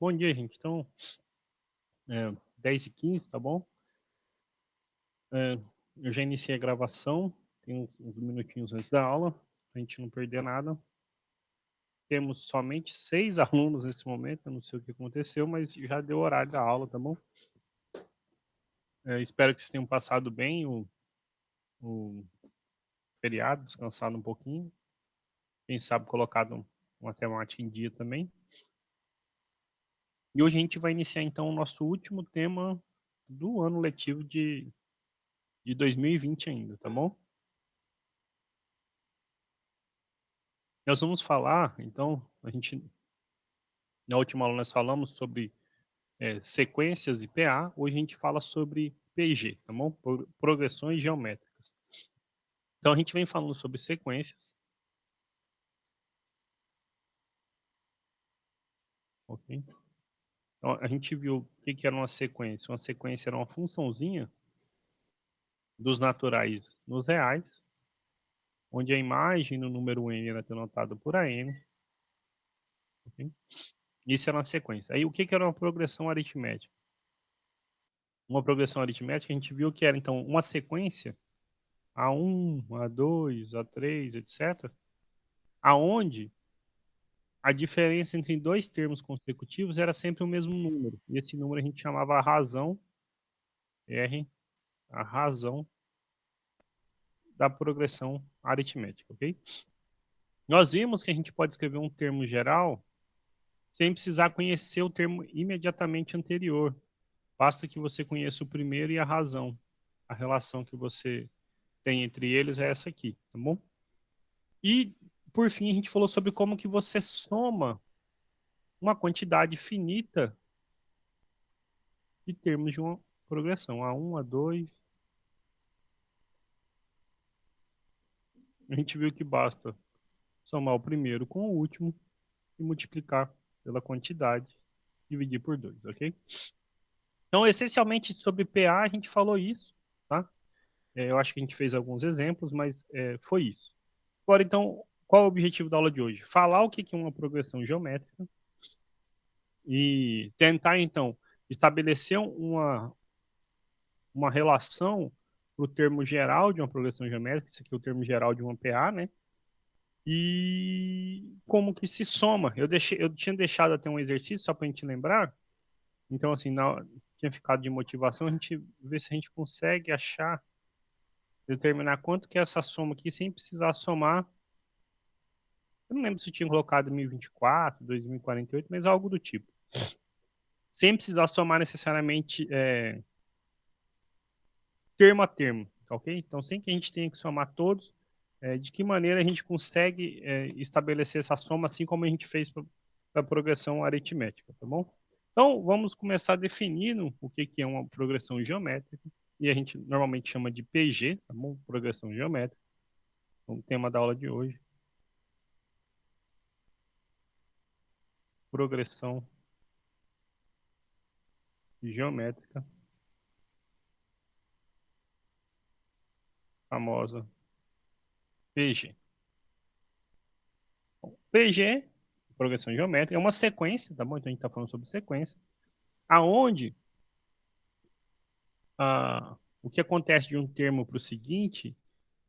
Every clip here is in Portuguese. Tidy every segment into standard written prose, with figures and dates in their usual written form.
Bom dia, gente. Então, 10h15, tá bom? Eu já iniciei a gravação, tem uns minutinhos antes da aula, pra gente não perder nada. Temos somente 6 alunos nesse momento, eu não sei o que aconteceu, mas já deu o horário da aula, tá bom? Espero que vocês tenham passado bem o feriado, descansado um pouquinho. Quem sabe colocado uma temática em dia também. E hoje a gente vai iniciar, então, o nosso último tema do ano letivo de 2020 ainda, tá bom? Nós vamos falar, então, na última aula nós falamos sobre sequências e PA, hoje a gente fala sobre PG, tá bom? Progressões geométricas. Então a gente vem falando sobre sequências, ok? Então a gente viu o que era uma sequência. Uma sequência era uma funçãozinha dos naturais nos reais, onde a imagem no número n era denotada por an, ok? Isso era uma sequência. Aí o que era uma progressão aritmética? Uma progressão aritmética a gente viu que era, então, uma sequência A1, A2, A3, etc., aonde a diferença entre dois termos consecutivos era sempre o mesmo número. E esse número a gente chamava a razão, R, a razão da progressão aritmética, ok? Nós vimos que a gente pode escrever um termo geral sem precisar conhecer o termo imediatamente anterior. Basta que você conheça o primeiro e a razão. A relação que você tem entre eles é essa aqui, tá bom? E, por fim, a gente falou sobre como que você soma uma quantidade finita de termos de uma progressão. A1, A2. A gente viu que basta somar o primeiro com o último e multiplicar pela quantidade, dividir por 2, ok? Então, essencialmente, sobre PA, a gente falou isso, tá? Eu acho que a gente fez alguns exemplos, mas foi isso. Agora, então, qual é o objetivo da aula de hoje? Falar o que é uma progressão geométrica e tentar, então, estabelecer uma relação para o termo geral de uma progressão geométrica, isso aqui é o termo geral de uma PA, né? E como que se soma. Eu tinha deixado até um exercício só para a gente lembrar. Então, assim, tinha ficado de motivação, a gente vê se a gente consegue achar, determinar quanto que é essa soma aqui, sem precisar somar. Eu não lembro se eu tinha colocado 1024, 2048, mas algo do tipo. Sem precisar somar necessariamente termo a termo, tá ok? Então, sem que a gente tenha que somar todos, de que maneira a gente consegue estabelecer essa soma, assim como a gente fez para a progressão aritmética, tá bom? Então, vamos começar definindo o que é uma progressão geométrica, e a gente normalmente chama de PG, tá bom? Progressão geométrica, o tema da aula de hoje. Progressão geométrica, famosa PG. Bom, PG, progressão geométrica, é uma sequência, tá bom? Então, a gente está falando sobre sequência, aonde o que acontece de um termo para o seguinte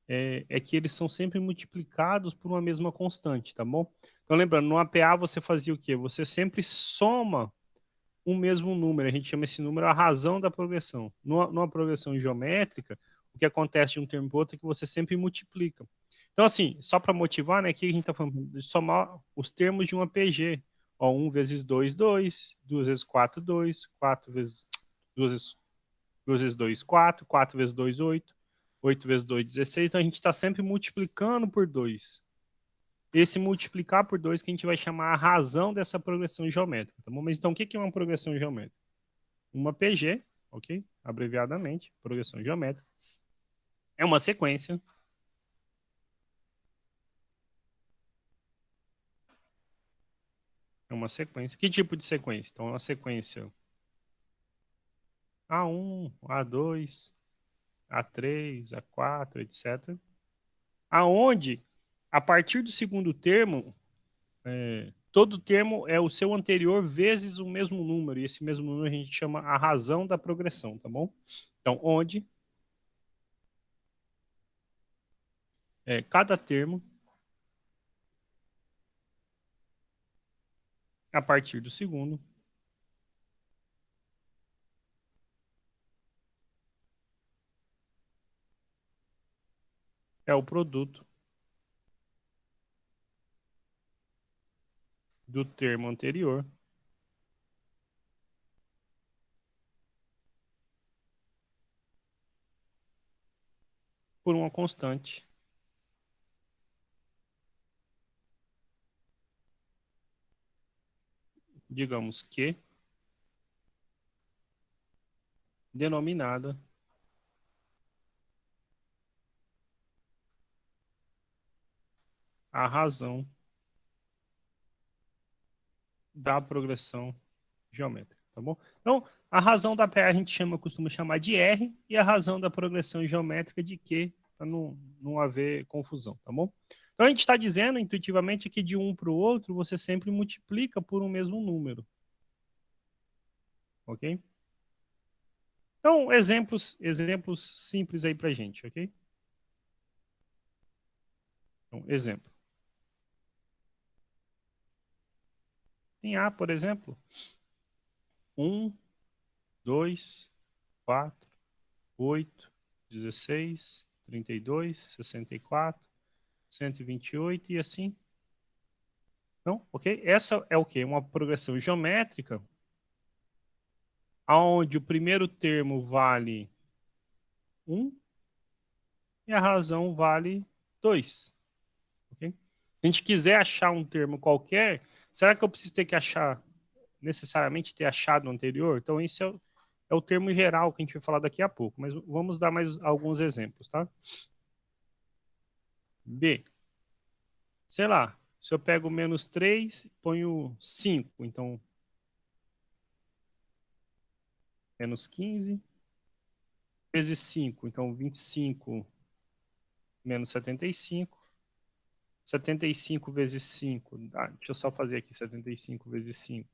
é que eles são sempre multiplicados por uma mesma constante, tá bom? Então, lembrando, no APA você fazia o quê? Você sempre soma um mesmo número, a gente chama esse número a razão da progressão. Numa progressão geométrica, o que acontece de um termo para outro é que você sempre multiplica. Então, assim, só para motivar, né, aqui a gente está falando de somar os termos de uma PG. Ó, 1 vezes 2, 2, 2 vezes 4, 2, 4 vezes 2 vezes 2 vezes 2, 4, 4 vezes 2, 8, 8 vezes 2, 16. Então a gente está sempre multiplicando por 2. Esse multiplicar por 2 que a gente vai chamar a razão dessa progressão geométrica. Tá bom? Mas então o que é uma progressão geométrica? Uma PG, ok? Abreviadamente, progressão geométrica. É uma sequência. É uma sequência. Que tipo de sequência? Então, é uma sequência A1, A2, A3, A4, etc. Aonde, a partir do segundo termo, todo termo é o seu anterior vezes o mesmo número, e esse mesmo número a gente chama a razão da progressão, tá bom? Então, onde cada termo, a partir do segundo, é o produto do termo anterior por uma constante, digamos que, denominada a razão da progressão geométrica, tá bom? Então, a razão da PA a gente costuma chamar de R e a razão da progressão geométrica de Q, para não haver confusão, tá bom? Então, a gente está dizendo intuitivamente que de um para o outro você sempre multiplica por um mesmo número, ok? Então, exemplos simples aí para gente, ok? Então, exemplo. Em A, por exemplo, 1, 2, 4, 8, 16, 32, 64, 128 e assim. Então, ok? Essa é o quê? Uma progressão geométrica onde o primeiro termo vale 1 e a razão vale 2. Okay? Se a gente quiser achar um termo qualquer, será que eu preciso ter que achar, necessariamente ter achado o anterior? Então, isso é o termo geral que a gente vai falar daqui a pouco, mas vamos dar mais alguns exemplos, tá? B. Sei lá, se eu pego menos 3, ponho 5, então menos 15 vezes 5, então 25 menos 75. 75 vezes 5. Deixa eu só fazer aqui 75 vezes 5.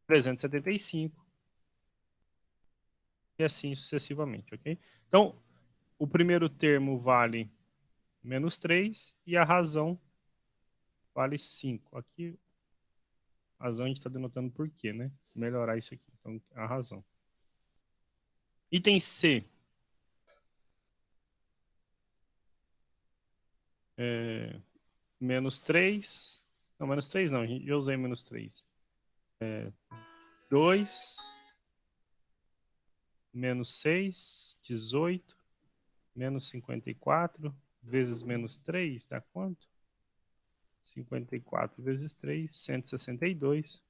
375. E assim sucessivamente, ok? Então, o primeiro termo vale menos 3 e a razão vale 5. Aqui, a razão a gente está denotando por quê, né? Melhorar isso aqui. Então, a razão. Item C. Menos 3. Não, menos 3 não. Eu usei menos 3. 2. Menos 6. 18. Menos 54. Vezes menos 3 dá quanto? 54 vezes 3, 162.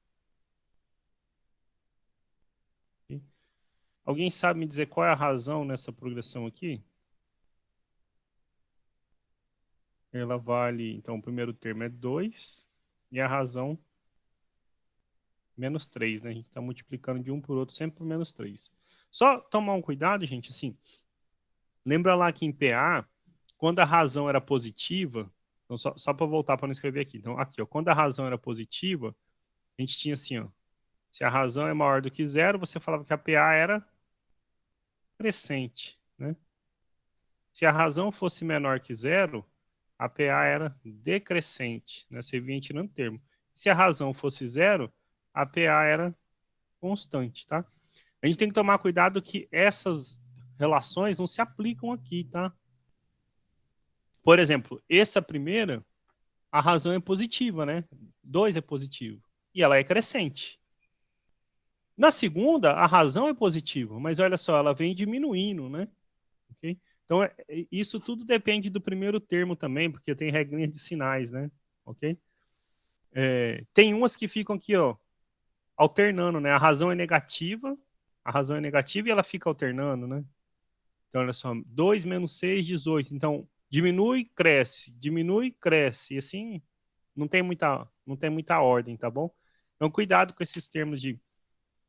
Alguém sabe me dizer qual é a razão nessa progressão aqui? Ela vale, então, o primeiro termo é 2 e a razão menos 3, né? A gente está multiplicando de um por outro sempre por menos 3. Só tomar um cuidado, gente, assim, lembra lá que em PA, quando a razão era positiva, então só para voltar para não escrever aqui. Então, aqui, ó, quando a razão era positiva, a gente tinha assim, ó, se a razão é maior do que zero, você falava que a PA era crescente, né? Se a razão fosse menor que zero, a PA era decrescente, né? Você vinha tirando termo. Se a razão fosse zero, a PA era constante, tá? A gente tem que tomar cuidado que essas relações não se aplicam aqui, tá? Por exemplo, essa primeira, a razão é positiva, né? 2 é positivo. E ela é crescente. Na segunda, a razão é positiva, mas olha só, ela vem diminuindo, né? Okay? Então, isso tudo depende do primeiro termo também, porque tem regrinhas de sinais, né? Ok? Tem umas que ficam aqui, ó, alternando, né? A razão é negativa e ela fica alternando, né? Então, olha só, 2 menos 6, 18. Então, diminui, cresce. E assim, não tem muita ordem, tá bom? Então, cuidado com esses termos de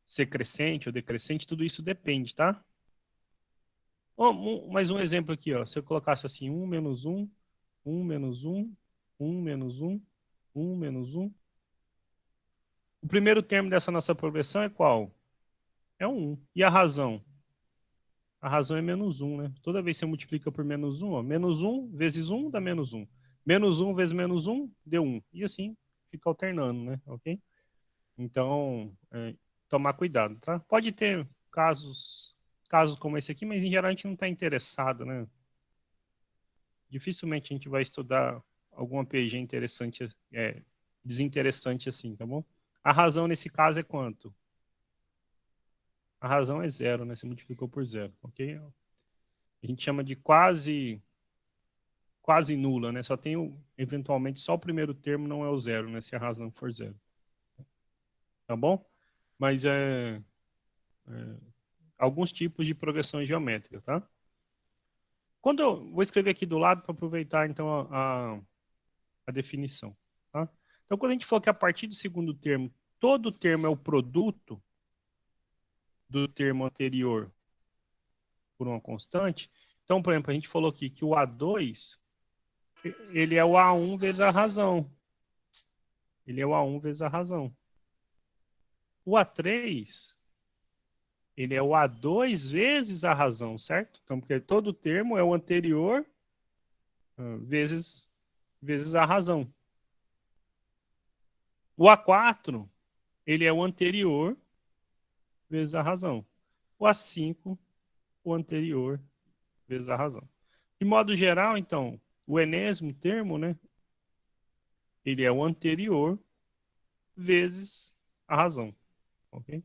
ser crescente ou decrescente, tudo isso depende, tá? Mais um exemplo aqui, ó. Se eu colocasse assim, 1 menos 1, 1 menos 1, 1 menos 1. 1 menos 1. O primeiro termo dessa nossa progressão é qual? É o 1. E a razão? A razão é menos 1, né? Toda vez que você multiplica por menos 1, ó, menos 1 vezes 1 dá menos 1. Menos 1 vezes menos 1 deu 1. E assim fica alternando, né? Ok? Então, tomar cuidado, tá? Pode ter casos como esse aqui, mas em geral a gente não está interessado, né? Dificilmente a gente vai estudar alguma PG interessante, desinteressante assim, tá bom? A razão nesse caso é quanto? A razão é zero, né? Você multiplicou por zero, ok? A gente chama de quase nula, né? Só tem, eventualmente, só o primeiro termo não é o zero, né? Se a razão for zero. Tá bom? Mas alguns tipos de progressão geométrica, tá? Quando eu vou escrever aqui do lado para aproveitar, então, a definição, tá? Então, quando a gente for que a partir do segundo termo, todo termo é o produto do termo anterior por uma constante. Então, por exemplo, a gente falou aqui que o A2, ele é o A1 vezes a razão. Ele é o A1 vezes a razão. O A3, ele é o A2 vezes a razão, certo? Então, porque todo termo é o anterior vezes a razão. O A4, ele é o anterior vezes a razão. O A5, o anterior vezes a razão. De modo geral, então, o enésimo termo, né? Ele é o anterior vezes a razão, ok?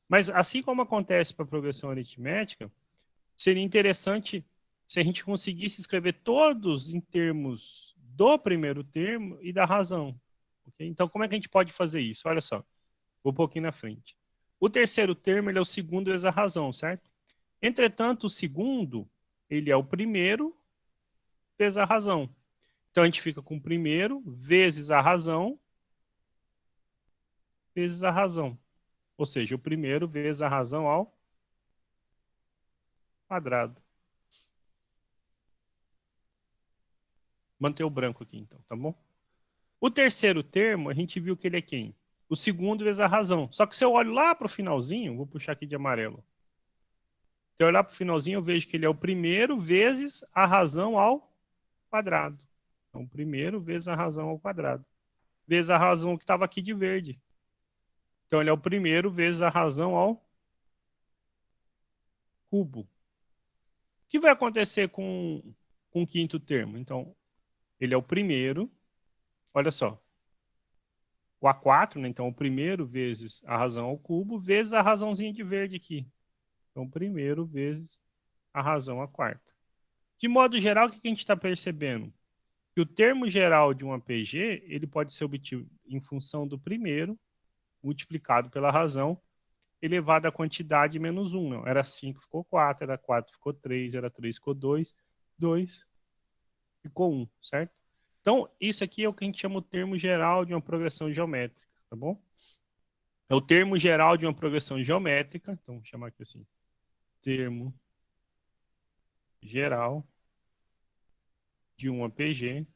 Mas assim como acontece para a progressão aritmética, seria interessante se a gente conseguisse escrever todos em termos do primeiro termo e da razão. Okay? Então, como é que a gente pode fazer isso? Olha só, vou um pouquinho na frente. O terceiro termo ele é o segundo vezes a razão, certo? Entretanto, o segundo ele é o primeiro vezes a razão. Então, a gente fica com o primeiro vezes a razão vezes a razão. Ou seja, o primeiro vezes a razão ao quadrado. Manter o branco aqui, então, tá bom? O terceiro termo, a gente viu que ele é quem? O segundo vezes a razão. Só que se eu olho lá para o finalzinho, vou puxar aqui de amarelo. Se eu olhar para o finalzinho, eu vejo que ele é o primeiro vezes a razão ao quadrado. Então, primeiro vezes a razão ao quadrado. Vezes a razão que estava aqui de verde. Então, ele é o primeiro vezes a razão ao cubo. O que vai acontecer com o quinto termo? Então, ele é o primeiro. Olha só. O A4, né? Então, o primeiro vezes a razão ao cubo, vezes a razãozinha de verde aqui. Então, primeiro vezes a razão à quarta. De modo geral, o que a gente está percebendo? Que o termo geral de uma PG, ele pode ser obtido em função do primeiro, multiplicado pela razão, elevado à quantidade menos 1. Não. Era 5, ficou 4, era 4, ficou 3, era 3, ficou 2, 2, ficou 1, certo? Então, isso aqui é o que a gente chama o termo geral de uma progressão geométrica, tá bom? É o termo geral de uma progressão geométrica, então vou chamar aqui assim, termo geral de uma PG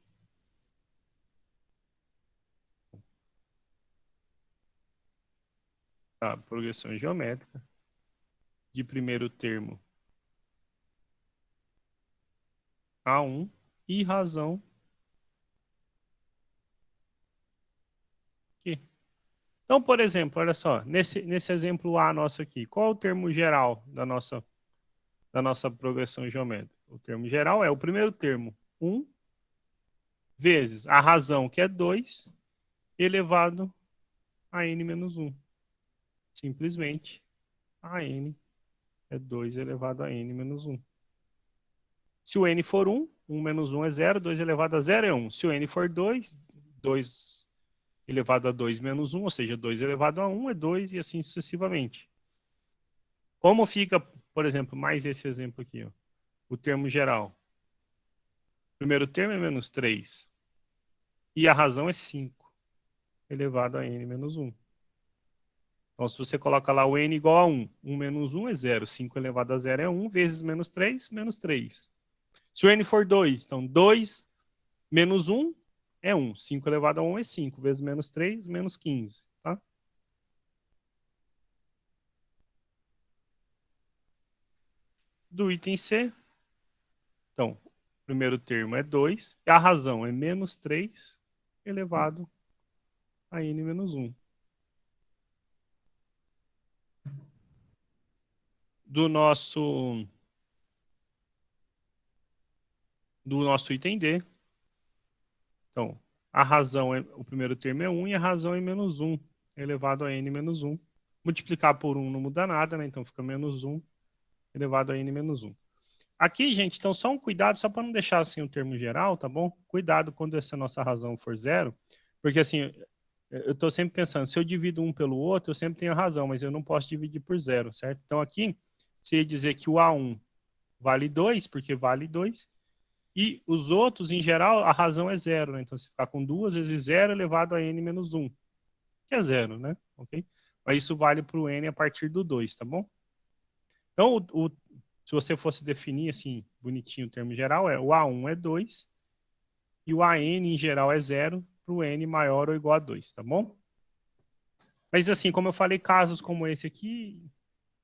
tá? Progressão geométrica de primeiro termo A1 e razão Q. Então, por exemplo, olha só, nesse exemplo A nosso aqui, qual é o termo geral da nossa progressão geométrica? O termo geral é o primeiro termo, 1, vezes a razão, que é 2, elevado a n menos 1. Simplesmente, a n é 2 elevado a n menos 1. Se o n for 1, 1 menos 1 é 0, 2 elevado a 0 é 1. Se o n for 2, 2 elevado a 2 menos 1, ou seja, 2 elevado a 1 é 2 e assim sucessivamente. Como fica, por exemplo, mais esse exemplo aqui, ó, o termo geral? O primeiro termo é menos 3 e a razão é 5 elevado a n menos 1. Então, se você coloca lá o n igual a 1, 1 menos 1 é 0, 5 elevado a 0 é 1, vezes menos 3, menos 3. Se o n for 2, então 2 menos 1 é 1. 5 elevado a 1 é 5, vezes menos 3, menos 15, tá? Do item C, então, o primeiro termo é 2, e a razão é menos 3 elevado a n menos 1. Do nosso item D, então, a razão o primeiro termo é 1 e a razão é menos 1 elevado a n menos 1. Multiplicar por 1 não muda nada, né? Então fica menos 1 elevado a n menos 1. Aqui, gente, então só um cuidado, só para não deixar assim o termo geral, tá bom? Cuidado quando essa nossa razão for zero, porque assim, eu estou sempre pensando, se eu divido um pelo outro, eu sempre tenho a razão, mas eu não posso dividir por zero, certo? Então aqui, se ia dizer que o A1 vale 2, porque vale 2, e os outros, em geral, a razão é zero, né? Então você ficar com 2 vezes 0 elevado a n menos 1, que é zero, né? Ok? Mas isso vale para o n a partir do 2, tá bom? Então, se você fosse definir assim, bonitinho o termo geral, o A1 é 2 e o AN em geral é 0 para o N maior ou igual a 2, tá bom? Mas assim, como eu falei, casos como esse aqui,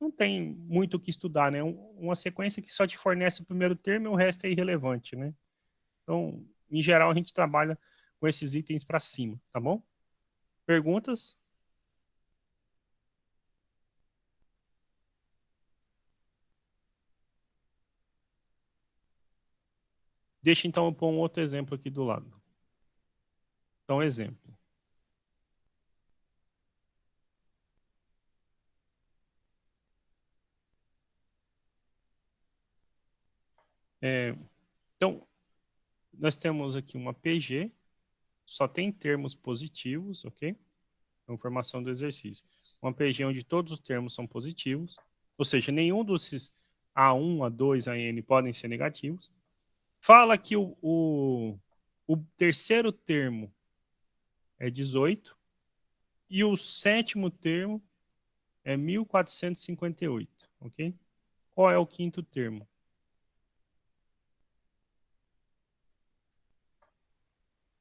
não tem muito o que estudar, né? Uma sequência que só te fornece o primeiro termo e o resto é irrelevante, né? Então, em geral, a gente trabalha com esses itens para cima, tá bom? Perguntas? Deixa então eu pôr um outro exemplo aqui do lado. Então, exemplo. Então, nós temos aqui uma PG, só tem termos positivos, ok? Então, formação do exercício. Uma PG onde todos os termos são positivos, ou seja, nenhum desses A1, A2, AN podem ser negativos. Fala que o terceiro termo é 18 e o sétimo termo é 1458, ok? Qual é o quinto termo?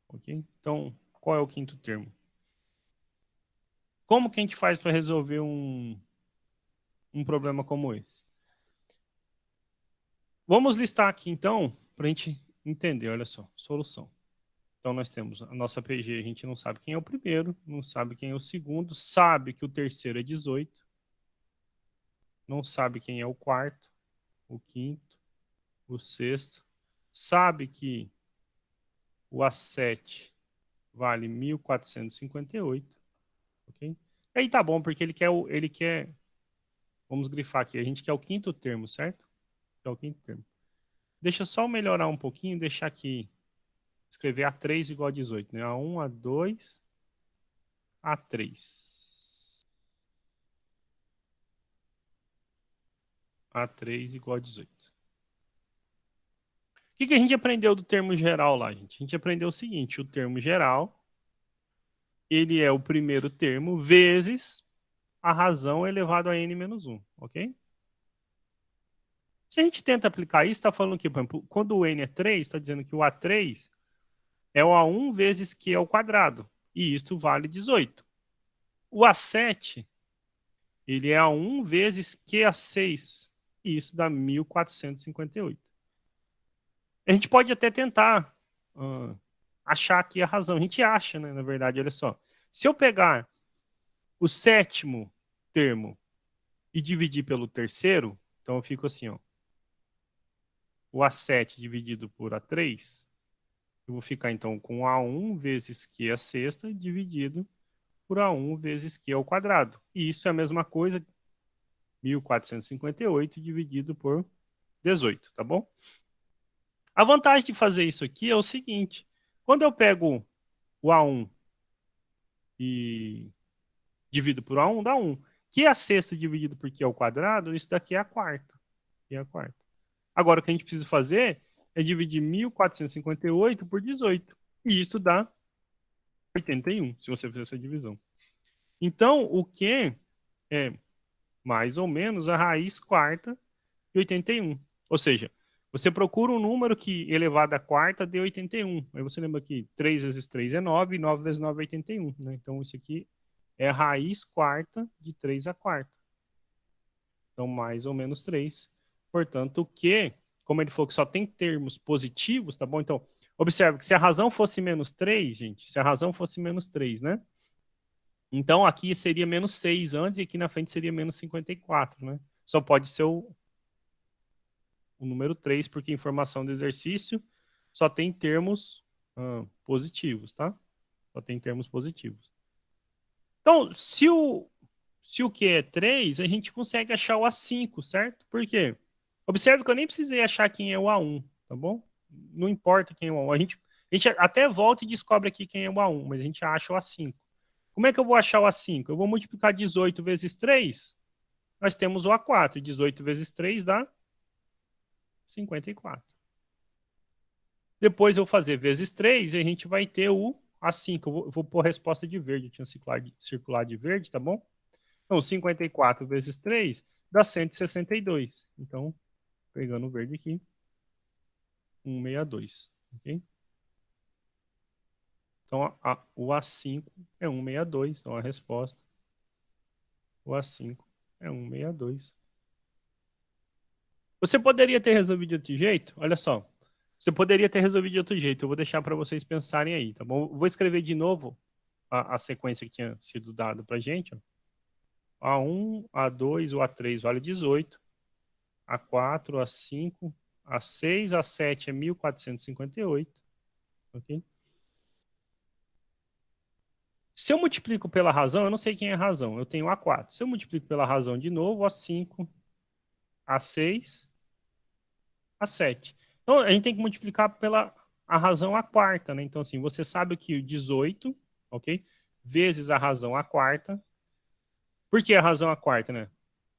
Ok? Então, qual é o quinto termo? Como que a gente faz para resolver um problema como esse? Vamos listar aqui, então, para a gente entender. Olha só, solução. Então, nós temos a nossa PG, a gente não sabe quem é o primeiro, não sabe quem é o segundo, sabe que o terceiro é 18, não sabe quem é o quarto, o quinto, o sexto, sabe que o A7 vale 1458, ok? Aí tá bom, porque ele quer, vamos grifar aqui, a gente quer o quinto termo, certo? É o quinto termo. Deixa eu só melhorar um pouquinho, deixar aqui, escrever A3 igual a 18, né? A1, A2, A3. A3 igual a 18. O que a gente aprendeu do termo geral lá, gente? A gente aprendeu o seguinte, o termo geral, ele é o primeiro termo vezes a razão elevado a n menos 1, ok? Se a gente tenta aplicar isso, está falando que, por exemplo, quando o n é 3, está dizendo que o A3 é o A1 vezes Q ao quadrado, e isto vale 18. O A7, ele é A1 vezes Q a 6, e isso dá 1458. A gente pode até tentar achar aqui a razão. A gente acha, né, na verdade, olha só. Se eu pegar o sétimo termo e dividir pelo terceiro, então eu fico assim, ó. O A7 dividido por A3, eu vou ficar então com A1 vezes Q a sexta dividido por A1 vezes Q ao quadrado. E isso é a mesma coisa, 1458 dividido por 18, tá bom? A vantagem de fazer isso aqui é o seguinte, quando eu pego o A1 e divido por A1, dá 1. Que a sexta dividido por Q ao quadrado, isso daqui é a quarta. Que é a quarta. Agora, o que a gente precisa fazer é dividir 1458 por 18. E isso dá 81, se você fizer essa divisão. Então, o Q é mais ou menos a raiz quarta de 81. Ou seja, Você procura um número que elevado à quarta dê 81. Aí você lembra que 3 vezes 3 é 9, e 9 vezes 9 é 81. Né? Então, isso aqui é a raiz quarta de 3 à quarta. Então, mais ou menos 3. Portanto, o Q, como ele falou que só tem termos positivos, tá bom? Então, observe que se a razão fosse menos 3, gente, se a razão fosse menos 3, né? Então, aqui seria menos 6 antes e aqui na frente seria menos 54, né? Só pode ser o número 3, porque informação do exercício só tem termos positivos, tá? Só tem termos positivos. Então, se o Q é 3, a gente consegue achar o A5, certo? Por quê? Observe que eu nem precisei achar quem é o A1, tá bom? Não importa quem é o A1. A gente até volta e descobre aqui quem é o A1, mas a gente acha o A5. Como é que eu vou achar o A5? Eu vou multiplicar 18 vezes 3, nós temos o A4. 18 vezes 3 dá 54. Depois eu vou fazer vezes 3 e a gente vai ter o A5. Eu vou pôr a resposta de verde. Eu tinha circular de verde, tá bom? Então, 54 vezes 3 dá 162. Então, pegando o verde aqui, 162. Ok? Então, o A5 é 162. Então, a resposta, o A5 é 162. Você poderia ter resolvido de outro jeito? Olha só. Você poderia ter resolvido de outro jeito. Eu vou deixar para vocês pensarem aí, tá bom? Vou escrever de novo a sequência que tinha sido dada para a gente. Ó. A1, A2, o A3 vale 18. A4, A5, A6, A7 é 1458. Ok? Se eu multiplico pela razão, eu não sei quem é a razão. Eu tenho A4. Se eu multiplico pela razão de novo, A5, A6, A7. Então, a gente tem que multiplicar pela a razão à quarta, né? Então, assim, você sabe que o 18, ok? Vezes a razão à quarta. Por que a razão à quarta, né?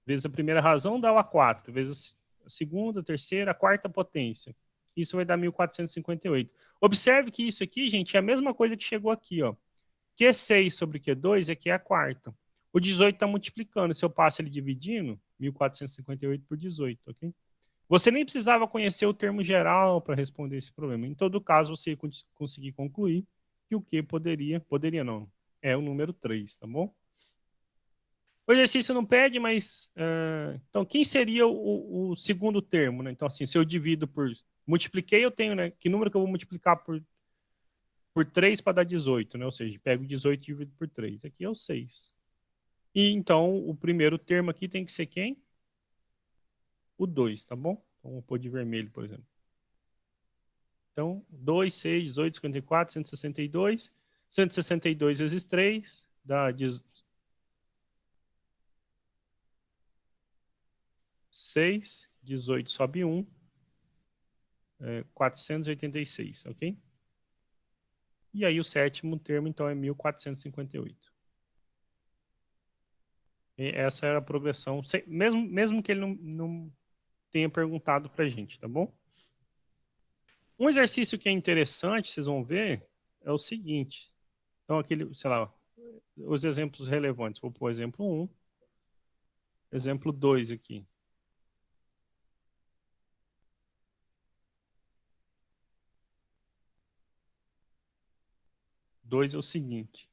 Vezes a primeira razão dá o A4, vezes a segunda, a terceira, a quarta potência. Isso vai dar 1458. Observe que isso aqui, gente, é a mesma coisa que chegou aqui, ó. Q6 sobre Q2 aqui é a quarta. O 18 está multiplicando. Se eu passo ele dividindo, 1458 por 18, ok? Você nem precisava conhecer o termo geral para responder esse problema. Em todo caso, você ia conseguir concluir que o Q poderia não, é o número 3, tá bom? O exercício não pede, mas... então, quem seria o segundo termo, né? Então, assim, se eu divido por... Multipliquei, eu tenho, né? Que número que eu vou multiplicar por 3 para dar 18, né? Ou seja, pego 18 e divido por 3. Aqui é o 6. E, então, o primeiro termo aqui tem que ser quem? O 2, tá bom? Então, vou pôr de vermelho, por exemplo. Então, 2, 6, 18, 54, 162. 162 vezes 3 dá 6, 18 sobe 1, 486, ok? E aí o sétimo termo, então, é 1458. E essa era a progressão, mesmo que ele não tenha perguntado para a gente, tá bom? Um exercício que é interessante, vocês vão ver, é o seguinte. Então, aquele, sei lá, os exemplos relevantes. Vou pôr exemplo 1, exemplo 2 aqui. Dois é o seguinte.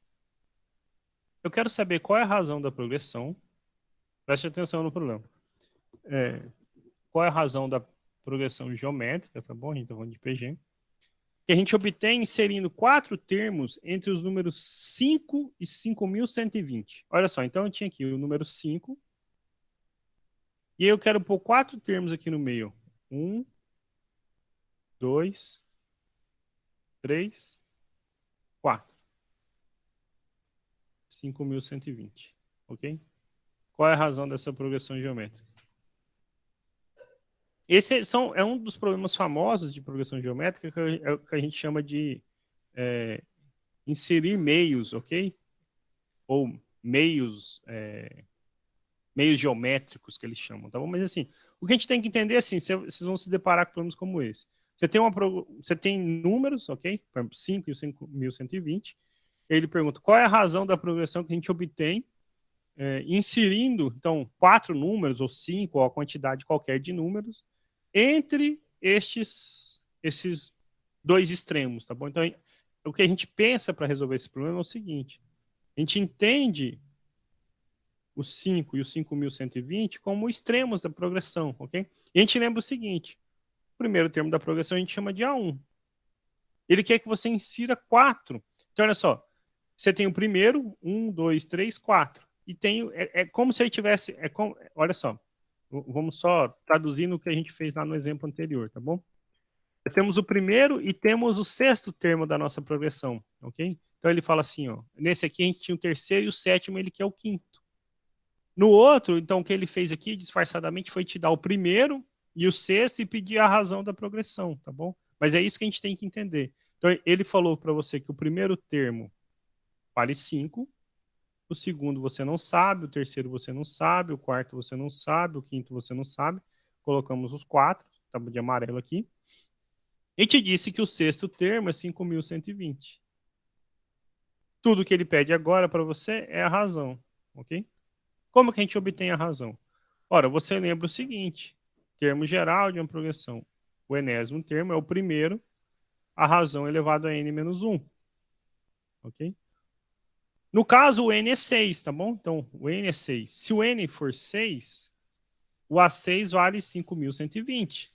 Eu quero saber qual é a razão da progressão. Preste atenção no problema. Qual é a razão da progressão geométrica, tá bom? A gente está falando de PG. Que a gente obtém inserindo 4 termos entre os números 5 e 5.120. Olha só, então eu tinha aqui o número 5. E eu quero pôr 4 termos aqui no meio. 1, 2, 3, 4. 5.120. Ok? Qual é a razão dessa progressão geométrica? Esse é um dos problemas famosos de progressão geométrica, que a gente chama de inserir meios, ok? Ou meios geométricos, que eles chamam, tá bom? Mas assim, o que a gente tem que entender, assim, vocês vão se deparar com problemas como esse. Você tem números, ok? Por exemplo, 5 e 5.120. Ele pergunta qual é a razão da progressão que a gente obtém inserindo, então, 4 números, ou 5, ou a quantidade qualquer de números, entre esses dois extremos, tá bom? Então, o que a gente pensa para resolver esse problema é o seguinte: a gente entende os 5 e os 5.120 como extremos da progressão, ok? E a gente lembra o seguinte: o primeiro termo da progressão a gente chama de A1. Ele quer que você insira 4. Então, olha só, você tem o primeiro, 1, 2, 3, 4. E tem, é como se ele tivesse, olha só, vamos só traduzir no que a gente fez lá no exemplo anterior, tá bom? Nós temos o primeiro e temos o sexto termo da nossa progressão, ok? Então ele fala assim, ó, nesse aqui a gente tinha o terceiro e o sétimo, ele quer o quinto. No outro, então o que ele fez aqui, disfarçadamente, foi te dar o primeiro e o sexto e pedir a razão da progressão, tá bom? Mas é isso que a gente tem que entender. Então ele falou para você que o primeiro termo vale 5, o segundo você não sabe, o terceiro você não sabe, o quarto você não sabe, o quinto você não sabe. Colocamos os 4, tá de amarelo aqui. E te disse que o sexto termo é 5.120. Tudo que ele pede agora para você é a razão, ok? Como que a gente obtém a razão? Ora, você lembra o seguinte: termo geral de uma progressão. O enésimo termo é o primeiro, a razão elevado a n menos 1. Ok? No caso, o n é 6, tá bom? Então, o n é 6. Se o n for 6, o A6 vale 5.120.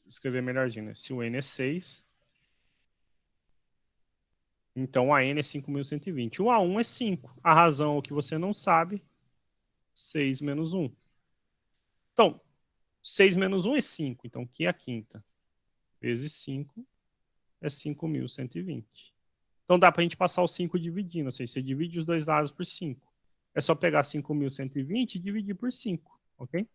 Vou escrever melhorzinho, né? Se o n é 6, então a n é 5.120. O A1 é 5. A razão é o que você não sabe, 6 menos 1. Então, 6 menos 1 é 5. Então, que é a quinta? Vezes 5 é 5.120. Então, dá para a gente passar o 5 dividindo. Ou seja, você divide os dois lados por 5. É só pegar 5.120 e dividir por 5. Ok?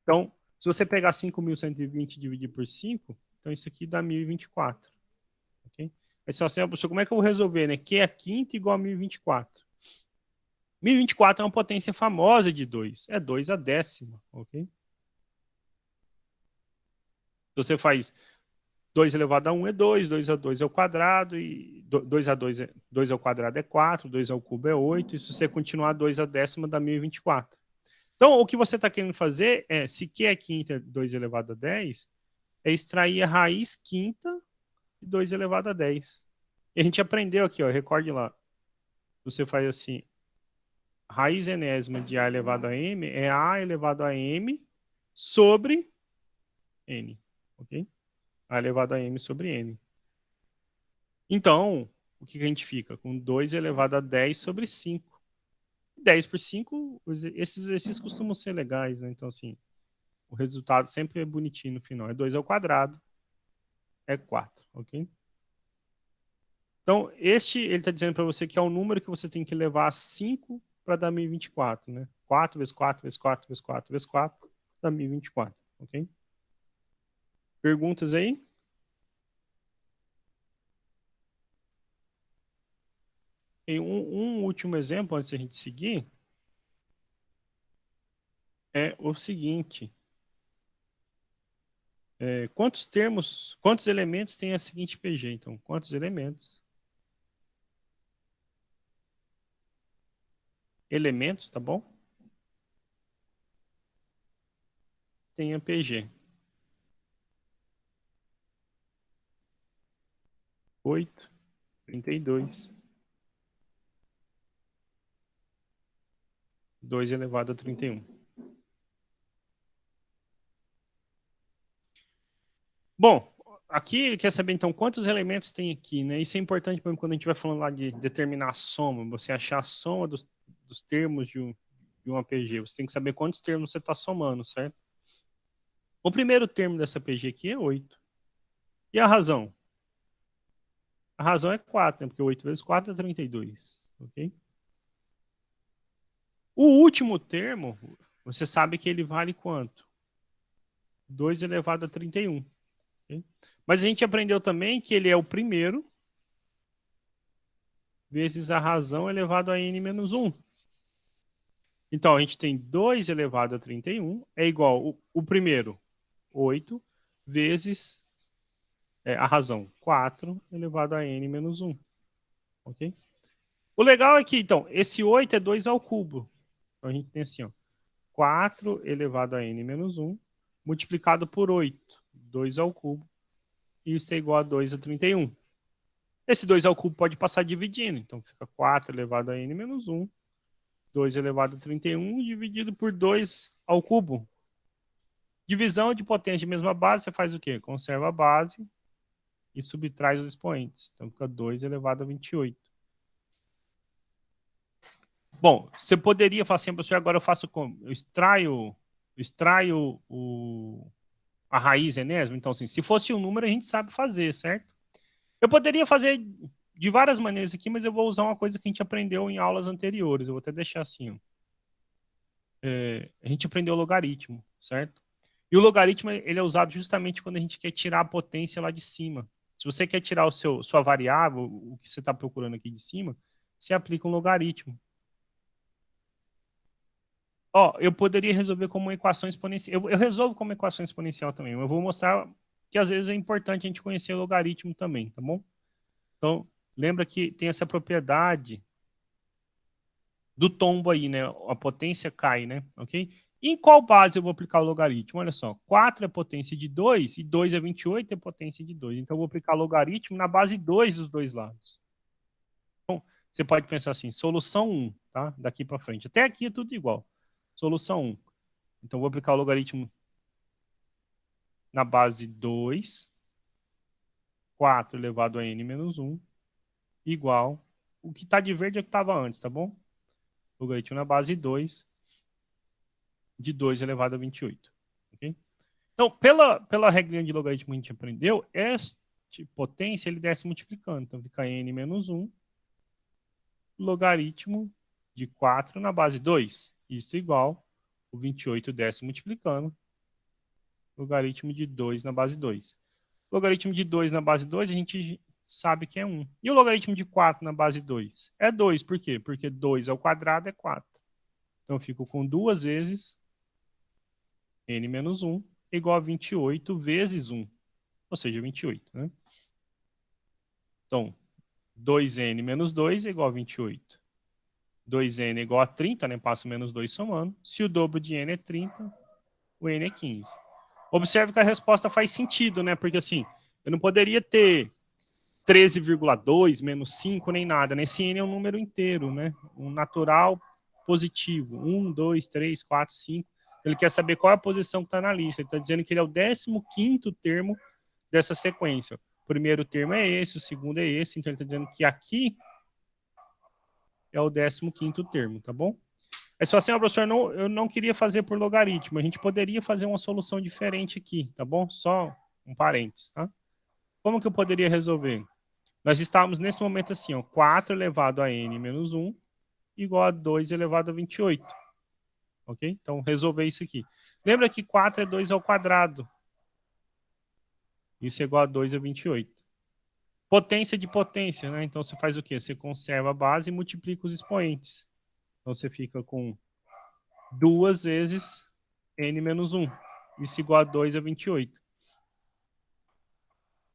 Então, se você pegar 5.120 e dividir por 5, então isso aqui dá 1.024. Ok? Aí você fala assim, professor, como é que eu vou resolver, né? Q é a quinta igual a 1.024. 1.024 é uma potência famosa de 2. É 2 a décima, ok? Você faz 2 elevado a 1 é 2, 2 a 2 é o quadrado, e 2 a 2, 2 ao quadrado é 4, 2 ao cubo é 8, e se você continuar 2 a décima dá 1.024. Então, o que você está querendo fazer é, se Q é quinta, 2 elevado a 10, é extrair a raiz quinta de 2 elevado a 10. E a gente aprendeu aqui, ó, recorde lá. Você faz assim, raiz enésima de A elevado a M é A elevado a M sobre N, ok? A elevado a M sobre N. Então, o que a gente fica? Com 2 elevado a 10 sobre 5. 10 por 5, esses exercícios costumam ser legais, né? Então, assim, o resultado sempre é bonitinho no final. É 2 ao quadrado, é 4, ok? Então, ele está dizendo para você que é o número que você tem que levar a 5 para dar 1.024, né? 4 vezes 4 vezes 4 vezes 4 vezes 4 dá 1.024, ok? Perguntas aí? E um último exemplo antes da gente seguir é o seguinte. Quantos elementos tem a seguinte PG? Então, quantos elementos? Elementos, tá bom? Tem a PG. 8, 32. 2 elevado a 31. Bom, aqui ele quer saber, então, quantos elementos tem aqui, né? Isso é importante quando a gente vai falando lá de determinar a soma, você achar a soma dos termos de uma PG. Você tem que saber quantos termos você está somando, certo? O primeiro termo dessa PG aqui é 8. E a razão? A razão é 4, né? Porque 8 vezes 4 é 32, ok? O último termo, você sabe que ele vale quanto? 2 elevado a 31. Okay? Mas a gente aprendeu também que ele é o primeiro vezes a razão elevado a n menos 1. Então, a gente tem 2 elevado a 31 é igual o primeiro, 8, vezes a razão, 4 elevado a n menos 1. Ok? O legal é que, então, esse 8 é 2 ao cubo. Então, a gente tem assim, ó, 4 elevado a n menos 1, multiplicado por 8, 2 ao cubo, e isso é igual a 2 a 31. Esse 2 ao cubo pode passar dividindo, então fica 4 elevado a n menos 1, 2 elevado a 31, dividido por 2 ao cubo. Divisão de potência de mesma base, você faz o quê? Conserva a base e subtrai os expoentes. Então fica 2 elevado a 28. Bom, você poderia falar assim, professor, agora eu faço como? Eu extraio a raiz enésima. Então, assim, se fosse um número, a gente sabe fazer, certo? Eu poderia fazer de várias maneiras aqui, mas eu vou usar uma coisa que a gente aprendeu em aulas anteriores. Eu vou até deixar assim. Ó. A gente aprendeu o logaritmo, certo? E o logaritmo ele é usado justamente quando a gente quer tirar a potência lá de cima. Se você quer tirar sua variável, o que você está procurando aqui de cima, você aplica um logaritmo. Ó, eu poderia resolver como uma equação exponencial. Eu resolvo como equação exponencial também. Eu vou mostrar que às vezes é importante a gente conhecer o logaritmo também, tá bom? Então, lembra que tem essa propriedade do tombo aí, né? A potência cai, né? Ok? E em qual base eu vou aplicar o logaritmo? Olha só, 4 é potência de 2 e 2 é 28 é potência de 2. Então, eu vou aplicar o logaritmo na base 2 dos dois lados. Então, você pode pensar assim, solução 1, tá? Daqui para frente. Até aqui é tudo igual. Solução 1. Então, vou aplicar o logaritmo na base 2, 4 elevado a n menos 1, igual. O que está de verde é o que estava antes, tá bom? Logaritmo na base 2, de 2 elevado a 28. Okay? Então, pela regrinha de logaritmo que a gente aprendeu, esta potência ele desce multiplicando. Então, fica n menos 1, logaritmo de 4 na base 2. Isso igual, o 28 desce multiplicando, logaritmo de 2 na base 2. Logaritmo de 2 na base 2, a gente sabe que é 1. E o logaritmo de 4 na base 2? É 2. Por quê? Porque 2 ao quadrado é 4. Então, eu fico com 2 vezes n menos 1 igual a 28 vezes 1. Ou seja, 28. Né? Então, 2n menos 2 é igual a 28. 2n é igual a 30, né? Passo menos 2 somando. Se o dobro de n é 30, o n é 15. Observe que a resposta faz sentido, né? Porque assim, eu não poderia ter 13,2 menos 5 nem nada, né? Esse n é um número inteiro, né? Um natural positivo. 1, 2, 3, 4, 5. Ele quer saber qual é a posição que está na lista. Ele está dizendo que ele é o 15º termo dessa sequência. O primeiro termo é esse, o segundo é esse. Então ele está dizendo que aqui é o 15º termo, tá bom? Aí se assim, professor, eu não queria fazer por logaritmo. A gente poderia fazer uma solução diferente aqui, tá bom? Só um parênteses, tá? Como que eu poderia resolver? Nós estávamos nesse momento assim, ó, 4 elevado a n menos 1 igual a 2 elevado a 28. Ok? Então, resolver isso aqui. Lembra que 4 é 2 ao quadrado. Isso é igual a 2 a 28. Potência de potência, né? Então, você faz o quê? Você conserva a base e multiplica os expoentes. Então, você fica com 2 vezes n menos 1. Isso igual a 2 a 28.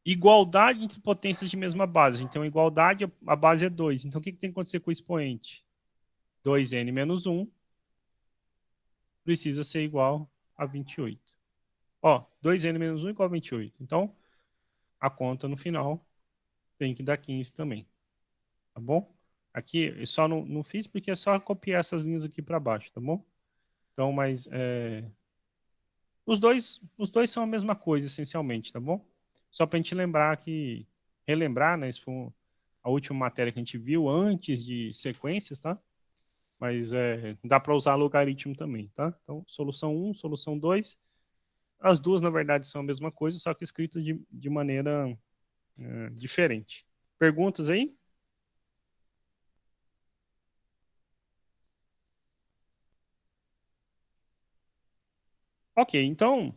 Igualdade entre potências de mesma base. Então, igualdade, a base é 2. Então, o que tem que acontecer com o expoente? 2n menos 1 precisa ser igual a 28. Ó, 2n menos 1 igual a 28. Então, a conta no final tem que dar 15 também. Tá bom? Aqui, eu só não fiz porque é só copiar essas linhas aqui para baixo, tá bom? Então, mas os dois são a mesma coisa, essencialmente, tá bom? Só para a gente lembrar que, relembrar, né? Isso foi a última matéria que a gente viu antes de sequências, tá? Mas dá para usar logaritmo também, tá? Então, solução 1, solução 2. As duas, na verdade, são a mesma coisa, só que escritas de maneira diferente. Perguntas aí? Ok, então,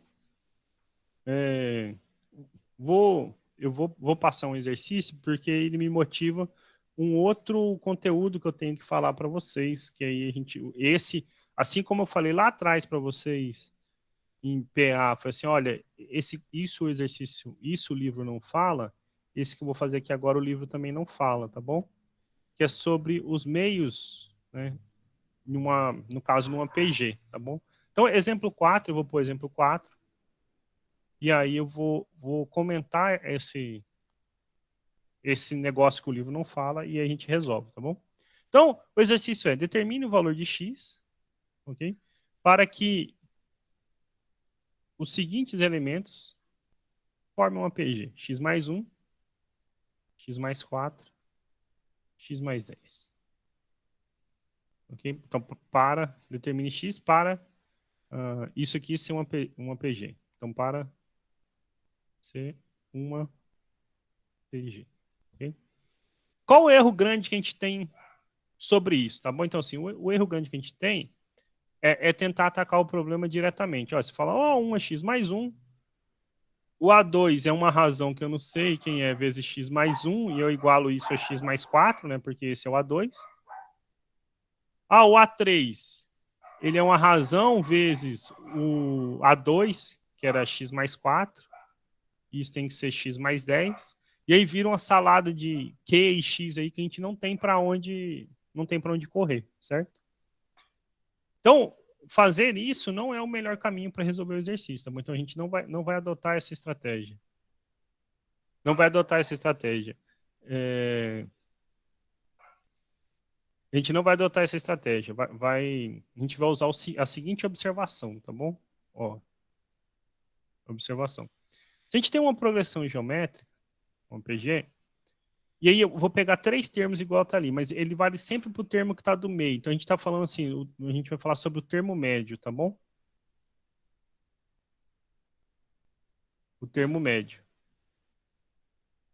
eu vou passar um exercício porque ele me motiva um outro conteúdo que eu tenho que falar para vocês, que aí assim como eu falei lá atrás para vocês em PA, foi assim, olha, isso o exercício, isso o livro não fala, esse que eu vou fazer aqui agora o livro também não fala, tá bom? Que é sobre os meios, né, no caso numa PG, tá bom? Então, exemplo 4, eu vou pôr exemplo 4. E aí eu vou comentar esse negócio que o livro não fala e a gente resolve, tá bom? Então, o exercício é: determine o valor de x, ok? Para que os seguintes elementos formem uma PG: x mais 1, x mais 4, x mais 10. Ok? Então, determine x para isso aqui ser uma PG. Então, para ser uma PG. Ok? Qual o erro grande que a gente tem sobre isso, tá bom? Então, assim, o erro grande que a gente tem é tentar atacar o problema diretamente. Ó, você fala, 1 é x mais 1. O A2 é uma razão que eu não sei quem é vezes x mais 1, e eu igualo isso a x mais 4, né? Porque esse é o A2. O A3, ele é uma razão vezes o A2, que era x mais 4. Isso tem que ser x mais 10. E aí vira uma salada de q e x aí que a gente não tem para onde correr, certo? Então, fazer isso não é o melhor caminho para resolver o exercício, tá bom? Então a gente não vai adotar essa estratégia. Não vai adotar essa estratégia. A gente não vai adotar essa estratégia. A gente vai usar a seguinte observação, tá bom? Ó, observação. Se a gente tem uma progressão geométrica, um PG, e aí eu vou pegar 3 termos igual tá ali, mas ele vale sempre para o termo que está do meio. Então a gente está falando assim, a gente vai falar sobre o termo médio, tá bom? O termo médio.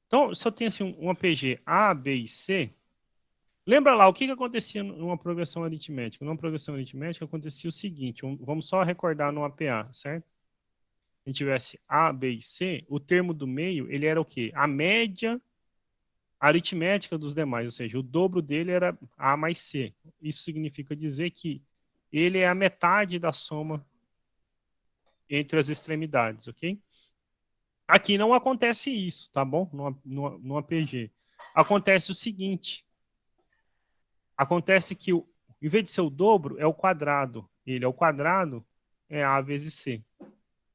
Então, se eu tenho assim, uma PG A, B e C, lembra lá o que acontecia numa progressão aritmética? Numa progressão aritmética acontecia o seguinte, vamos só recordar no APA, certo? Se a gente tivesse A, B e C, o termo do meio, ele era o quê? A média aritmética dos demais, ou seja, o dobro dele era A mais C. Isso significa dizer que ele é a metade da soma entre as extremidades, ok? Aqui não acontece isso, tá bom? No APG. Acontece o seguinte, acontece que, em vez de ser o dobro, é o quadrado. Ele é o quadrado, é A vezes C.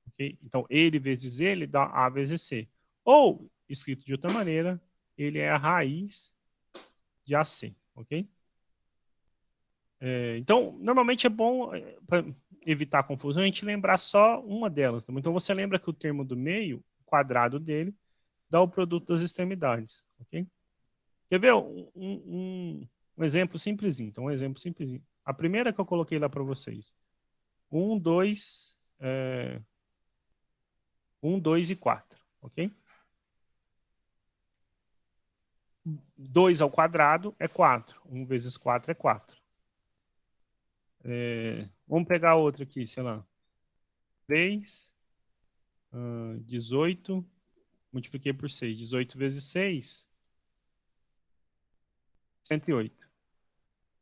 Okay? Então, ele vezes ele dá A vezes C. Ou, escrito de outra maneira, ele é a raiz de AC. Ok? Então, normalmente é bom, para evitar confusão, a gente lembrar só uma delas. Tá? Então, você lembra que o termo do meio, o quadrado dele, dá o produto das extremidades. Ok? Quer ver um exemplo simplesinho? Então, um exemplo simplesinho. A primeira que eu coloquei lá para vocês. 1, 2, 1, 2 e 4. Ok? 2 ao quadrado é 4. 1 vezes 4 é 4. Vamos pegar outra aqui, sei lá. 3, 18, multipliquei por 6. 18 vezes 6, 108.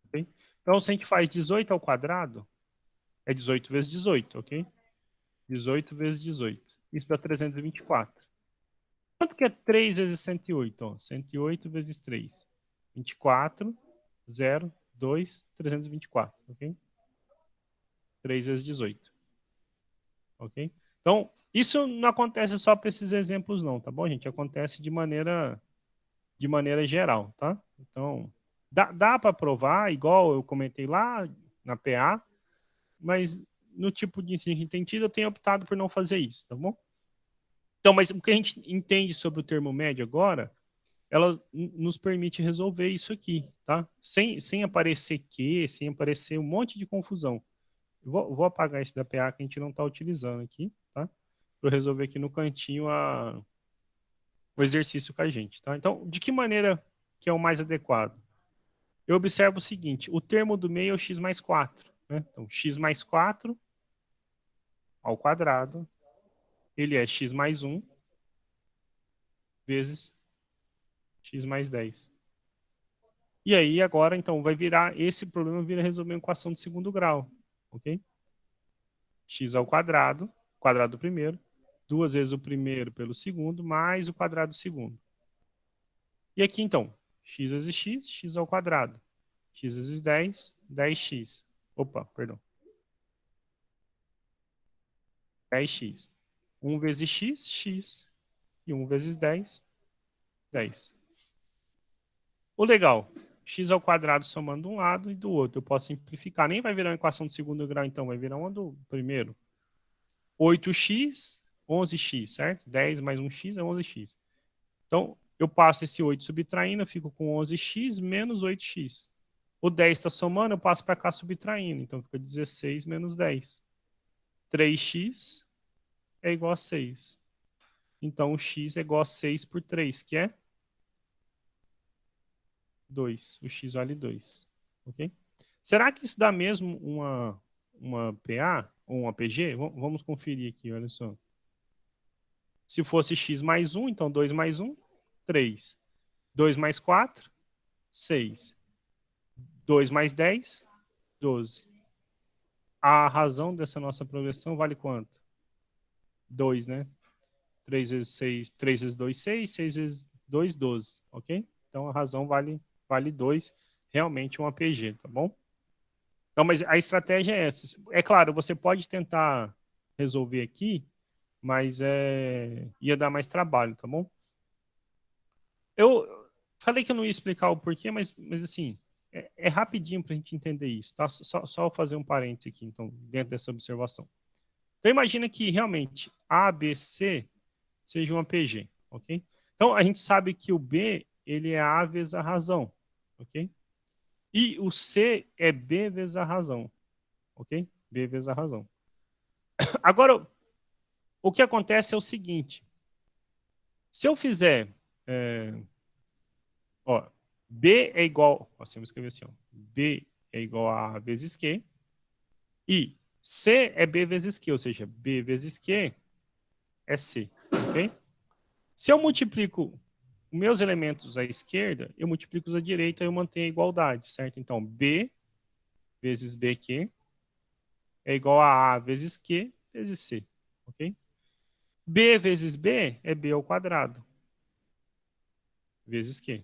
Ok? Então, se a gente faz 18 ao quadrado, é 18 vezes 18, ok? 18 vezes 18. Isso dá 324. Quanto que é 3 vezes 108? Ó, 108 vezes 3. 24, 0, 2, 324, ok? 3 vezes 18, ok? Então, isso não acontece só para esses exemplos não, tá bom, gente? Acontece de maneira geral, tá? Então, dá para provar, igual eu comentei lá na PA, mas no tipo de ensino que a gente tem tido, eu tenho optado por não fazer isso, tá bom? Então, mas o que a gente entende sobre o termo médio agora, ela nos permite resolver isso aqui, tá? Sem aparecer sem aparecer um monte de confusão. Vou apagar esse da PA que a gente não está utilizando aqui, tá? Para resolver aqui no cantinho o exercício com a gente, tá? Então, de que maneira que é o mais adequado? Eu observo o seguinte, o termo do meio é o x mais 4, né? Então, x mais 4 ao quadrado, ele é x mais 1 vezes x mais 10. E aí, agora, então, esse problema vira resolver uma equação de segundo grau, ok? X ao quadrado do primeiro, 2 vezes o primeiro pelo segundo, mais o quadrado do segundo. E aqui, então, x vezes x, x ao quadrado. X vezes 10, 10x. Opa, perdão. 10x. 1 vezes x, x. E 1 vezes 10, 10. O legal, x ao quadrado somando de um lado e do outro. Eu posso simplificar. Nem vai virar uma equação de segundo grau, então. Vai virar uma do primeiro. 8x, 11x, certo? 10 mais 1x é 11x. Então, eu passo esse 8 subtraindo, eu fico com 11x menos 8x. O 10 está somando, eu passo para cá subtraindo. Então, fica 16 menos 10. 3x é igual a 6. Então, o x é igual a 6 por 3, que é 2. O x vale 2. Ok? Será que isso dá mesmo uma PA ou uma PG? Vamos conferir aqui, olha só. Se fosse x mais 1, então 2 mais 1, 3. 2 mais 4, 6. 2 mais 10, 12. A razão dessa nossa progressão vale quanto? 2, né? 3 vezes 6, 3 vezes 2, 6, 6 vezes 2, 12, ok? Então a razão vale 2, realmente um APG, tá bom? Então, mas a estratégia é essa. É claro, você pode tentar resolver aqui, mas ia dar mais trabalho, tá bom? Eu falei que eu não ia explicar o porquê, mas assim, é rapidinho para a gente entender isso, tá? Só fazer um parênteses aqui, então, dentro dessa observação. Então, imagina que realmente A, B, C seja um APG, ok? Então, a gente sabe que o B, ele é A vezes a razão, ok? E o C é B vezes a razão, ok? B vezes a razão. Agora, o que acontece é o seguinte. Se eu fizer... ó, B é igual... Assim, eu vou escrever assim, ó. B é igual a A vezes Q. E C é B vezes Q, ou seja, B vezes Q é C, ok? Se eu multiplico meus elementos à esquerda, eu multiplico os à direita e eu mantenho a igualdade, certo? Então, B vezes BQ é igual a A vezes Q vezes C, ok? B vezes B é B ao quadrado, vezes Q.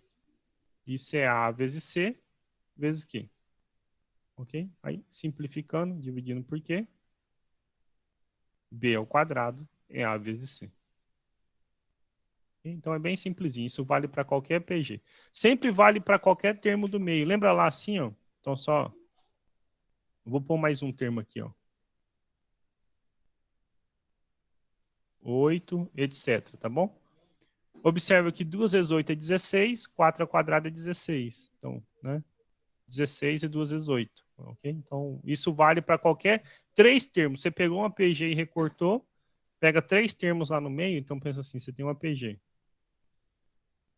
Isso é A vezes C vezes Q, ok? Aí, simplificando, dividindo por Q, B ao quadrado é A vezes C. Então é bem simplesinho, isso vale para qualquer PG. Sempre vale para qualquer termo do meio. Lembra lá assim, ó? Então só vou pôr mais um termo aqui, ó. 8, etc, tá bom? Observa que 2 vezes 8 é 16, 4 ao quadrado é 16. Então, né? 16 e 2 vezes 8, ok? Então, isso vale para qualquer 3 termos. Você pegou uma PG e recortou, pega 3 termos lá no meio, então pensa assim, você tem uma PG.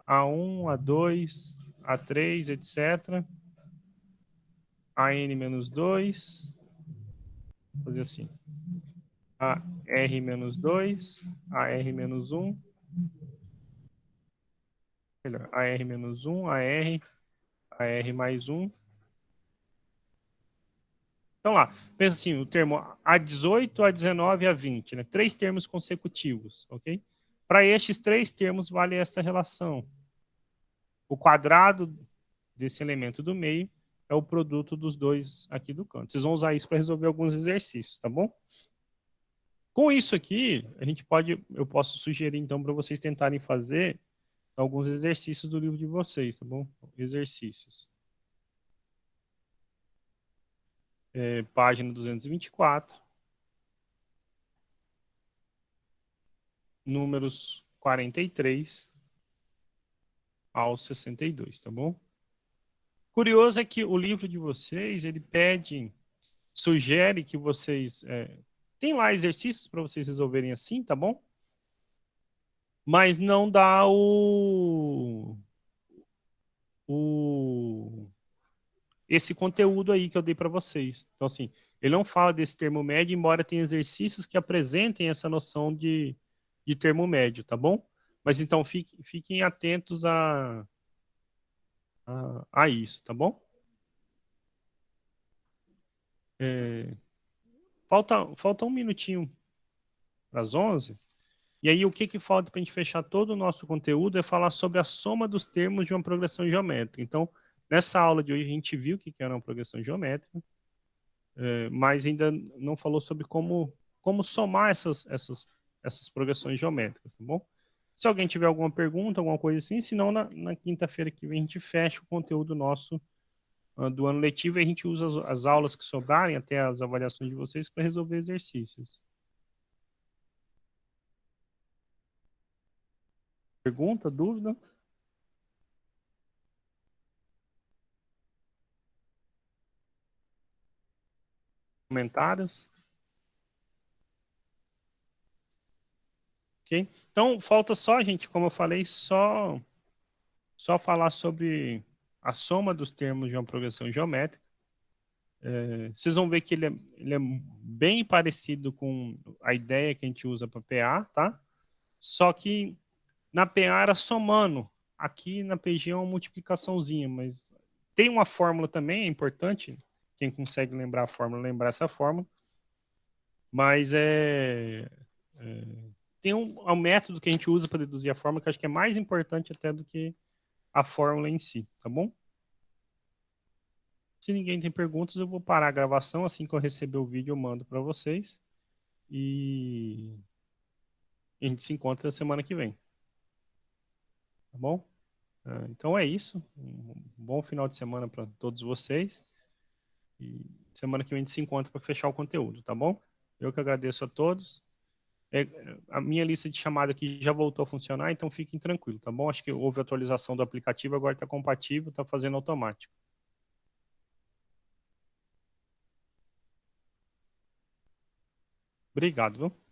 A1, A2, A3, etc. AN-2, vou fazer assim. AR-2, AR-1, melhor, AR-1, AR, AR mais 1. Então lá, pensa assim, o termo A18, A19 e A20, né? 3 termos consecutivos, ok? Para estes 3 termos vale essa relação. O quadrado desse elemento do meio é o produto dos dois aqui do canto. Vocês vão usar isso para resolver alguns exercícios, tá bom? Com isso aqui, eu posso sugerir então para vocês tentarem fazer alguns exercícios do livro de vocês, tá bom? Exercícios. Página 224. Números 43 ao 62, tá bom? Curioso é que o livro de vocês, ele sugere que vocês... tem lá exercícios para vocês resolverem assim, tá bom? Mas não dá esse conteúdo aí que eu dei para vocês. Então, assim, ele não fala desse termo médio, embora tenha exercícios que apresentem essa noção de termo médio, tá bom? Mas então fiquem atentos a isso, tá bom? Falta um minutinho para as 11. E aí, o que falta para a gente fechar todo o nosso conteúdo é falar sobre a soma dos termos de uma progressão geométrica. Então, nessa aula de hoje, a gente viu o que era uma progressão geométrica, mas ainda não falou sobre como como somar essas progressões geométricas, tá bom? Se alguém tiver alguma pergunta, alguma coisa assim, senão na quinta-feira que vem a gente fecha o conteúdo nosso do ano letivo e a gente usa as aulas que sobrarem até as avaliações de vocês para resolver exercícios. Pergunta, dúvida? Comentários? Ok? Então, falta só, gente, como eu falei, só falar sobre a soma dos termos de uma progressão geométrica. Vocês vão ver que ele é bem parecido com a ideia que a gente usa para PA, tá? Só que na PA era somando. Aqui na PG é uma multiplicaçãozinha, mas tem uma fórmula também, é importante. Quem consegue lembrar a fórmula, lembrar essa fórmula. Mas tem um método que a gente usa para deduzir a fórmula que eu acho que é mais importante até do que a fórmula em si, tá bom? Se ninguém tem perguntas, eu vou parar a gravação. Assim que eu receber o vídeo, eu mando para vocês. E a gente se encontra semana que vem. Tá bom? Então é isso. Um bom final de semana para todos vocês. E semana que vem a gente se encontra para fechar o conteúdo, tá bom? Eu que agradeço a todos. A minha lista de chamada aqui já voltou a funcionar, então fiquem tranquilos, tá bom? Acho que houve atualização do aplicativo, agora está compatível, está fazendo automático. Obrigado, viu?